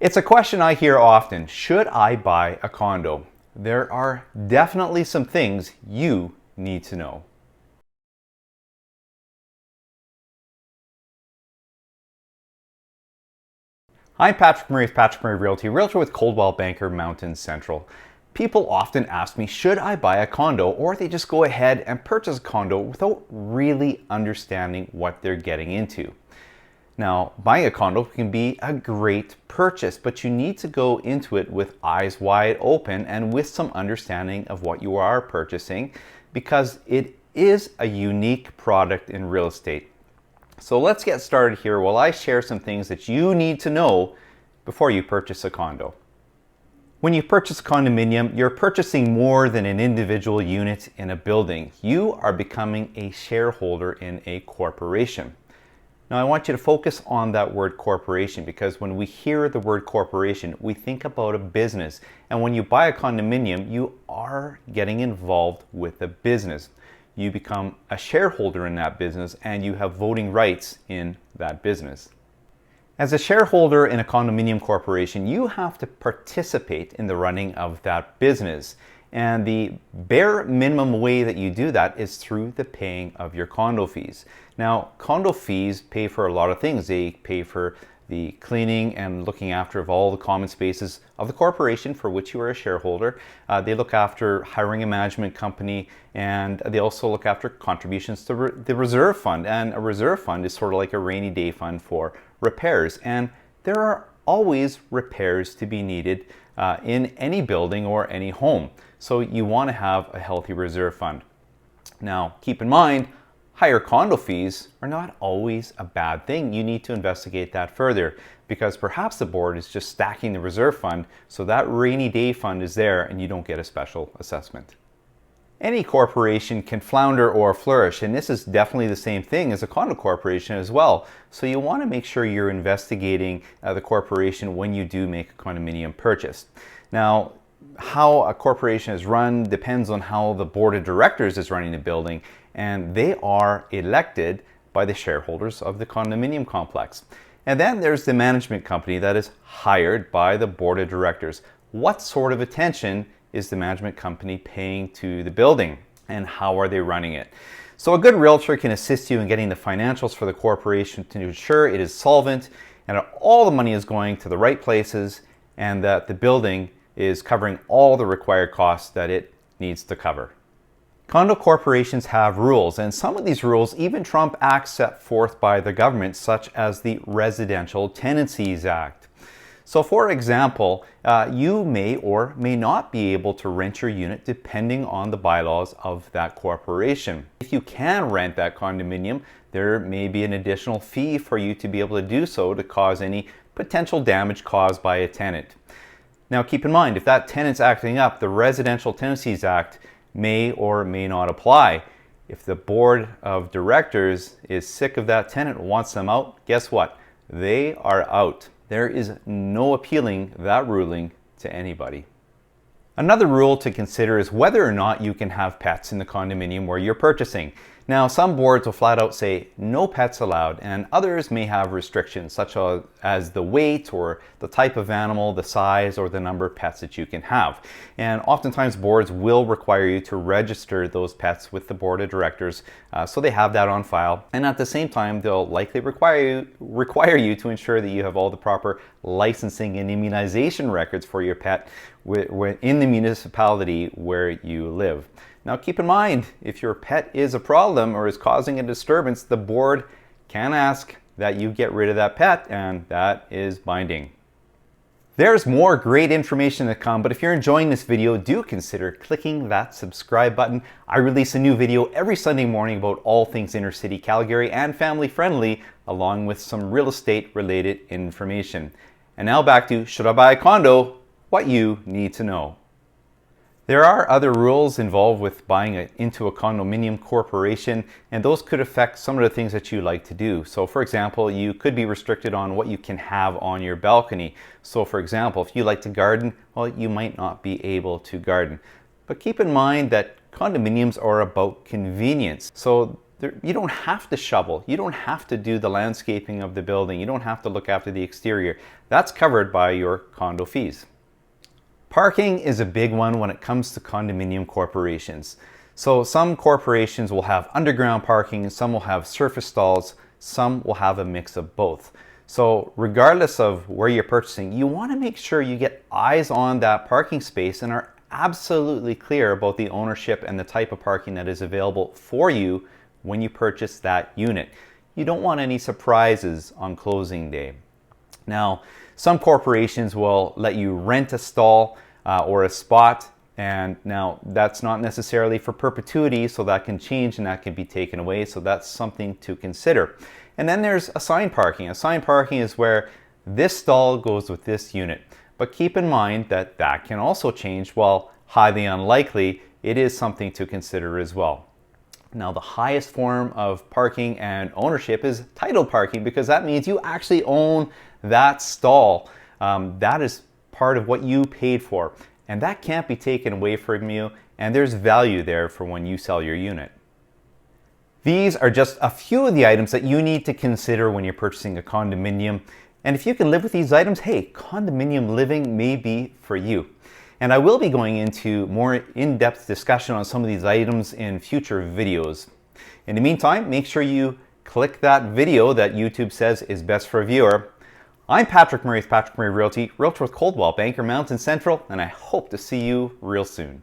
It's a question I hear often. Should I buy a condo? There are definitely some things you need to know. I'm Patrick Murray with Patrick Murray Realty, Realtor with Coldwell Banker Mountain Central. People often ask me, should I buy a condo? Or they just go ahead and purchase a condo without really understanding what they're getting into. Now, buying a condo can be a great purchase, but you need to go into it with eyes wide open and with some understanding of what you are purchasing, because it is a unique product in real estate. So let's get started here while I share some things that you need to know before you purchase a condo. When you purchase a condominium, you're purchasing more than an individual unit in a building. You are becoming a shareholder in a corporation. Now I want you to focus on that word corporation, because when we hear the word corporation, we think about a business. And when you buy a condominium, you are getting involved with a business. You become a shareholder in that business and you have voting rights in that business. As a shareholder in a condominium corporation, you have to participate in the running of that business. And the bare minimum way that you do that is through the paying of your condo fees. Now, condo fees pay for a lot of things. They pay for the cleaning and looking after of all the common spaces of the corporation for which you are a shareholder. They look after hiring a management company, and they also look after contributions to the reserve fund. And a reserve fund is sort of like a rainy day fund for repairs. And there are always repairs to be needed in any building or any home. So you want to have a healthy reserve fund. Now, keep in mind, higher condo fees are not always a bad thing. You need to investigate that further, because perhaps the board is just stacking the reserve fund so that rainy day fund is there and you don't get a special assessment. Any corporation can flounder or flourish, and this is definitely the same thing as a condo corporation as well. So you want to make sure you're investigating the corporation when you do make a condominium purchase. Now, how a corporation is run depends on how the board of directors is running the building, and they are elected by the shareholders of the condominium complex. And then there's the management company that is hired by the board of directors. What sort of attention is the management company paying to the building, and how are they running it? So a good realtor can assist you in getting the financials for the corporation to ensure it is solvent and that all the money is going to the right places and that the building is covering all the required costs that it needs to cover. Condo corporations have rules, and some of these rules even trump acts set forth by the government, such as the Residential Tenancies Act. So for example, you may or may not be able to rent your unit depending on the bylaws of that corporation. If you can rent that condominium, there may be an additional fee for you to be able to do so to cause any potential damage caused by a tenant. Now keep in mind, if that tenant's acting up, the Residential Tenancies Act may or may not apply. If the board of directors is sick of that tenant, wants them out, guess what? They are out. There is no appealing that ruling to anybody. Another rule to consider is whether or not you can have pets in the condominium where you're purchasing. Now, some boards will flat out say no pets allowed, and others may have restrictions such as the weight or the type of animal, the size, or the number of pets that you can have. And oftentimes boards will require you to register those pets with the board of directors, so they have that on file. And at the same time, they'll likely require you to ensure that you have all the proper licensing and immunization records for your pet in the municipality where you live. Now keep in mind, if your pet is a problem or is causing a disturbance, the board can ask that you get rid of that pet, and that is binding. There's more great information to come, but if you're enjoying this video, do consider clicking that subscribe button. I release a new video every Sunday morning about all things inner city Calgary and family friendly, along with some real estate related information. And now back to, should I buy a condo? What you need to know. There are other rules involved with buying into a condominium corporation, and those could affect some of the things that you like to do. So for example, you could be restricted on what you can have on your balcony. So for example, if you like to garden, well, you might not be able to garden. But keep in mind that condominiums are about convenience. So You don't have to shovel. You don't have to do the landscaping of the building. You don't have to look after the exterior. That's covered by your condo fees. Parking is a big one when it comes to condominium corporations. So some corporations will have underground parking, some will have surface stalls, some will have a mix of both. So regardless of where you're purchasing, you want to make sure you get eyes on that parking space and are absolutely clear about the ownership and the type of parking that is available for you when you purchase that unit. You don't want any surprises on closing day. Now, some corporations will let you rent a stall or a spot, and now that's not necessarily for perpetuity, so that can change and that can be taken away, so that's something to consider. And then there's assigned parking. Assigned parking is where this stall goes with this unit. But keep in mind that that can also change. While highly unlikely, it is something to consider as well. Now, the highest form of parking and ownership is titled parking, because that means you actually own that stall. That is part of what you paid for, and that can't be taken away from you, and there's value there for when you sell your unit. These are just a few of the items that you need to consider when you're purchasing a condominium. And if you can live with these items, hey, condominium living may be for you. And I will be going into more in-depth discussion on some of these items in future videos. In the meantime, make sure you click that video that YouTube says is best for a viewer. I'm Patrick Murray with Patrick Murray Realty, Realtor with Coldwell, Banker Mountain Central, and I hope to see you real soon.